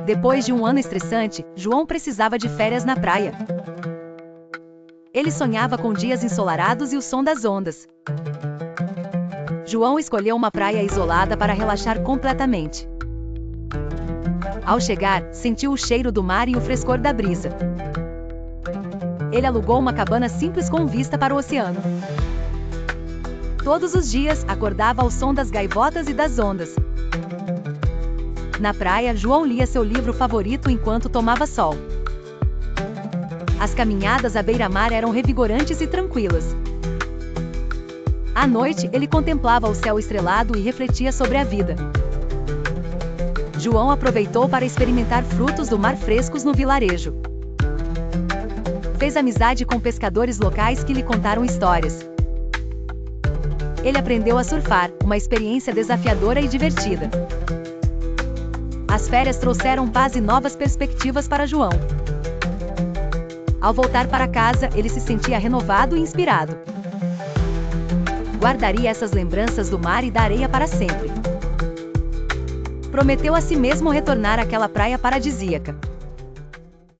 Depois de um ano estressante, João precisava de férias na praia. Ele sonhava com dias ensolarados e o som das ondas. João escolheu uma praia isolada para relaxar completamente. Ao chegar, sentiu o cheiro do mar e o frescor da brisa. Ele alugou uma cabana simples com vista para o oceano. Todos os dias, acordava ao som das gaivotas e das ondas. Na praia, João lia seu livro favorito enquanto tomava sol. As caminhadas à beira-mar eram revigorantes e tranquilas. À noite, ele contemplava o céu estrelado e refletia sobre a vida. João aproveitou para experimentar frutos do mar frescos no vilarejo. Fez amizade com pescadores locais que lhe contaram histórias. Ele aprendeu a surfar, uma experiência desafiadora e divertida. As férias trouxeram paz e novas perspectivas para João. Ao voltar para casa, ele se sentia renovado e inspirado. Guardaria essas lembranças do mar e da areia para sempre. Prometeu a si mesmo retornar àquela praia paradisíaca.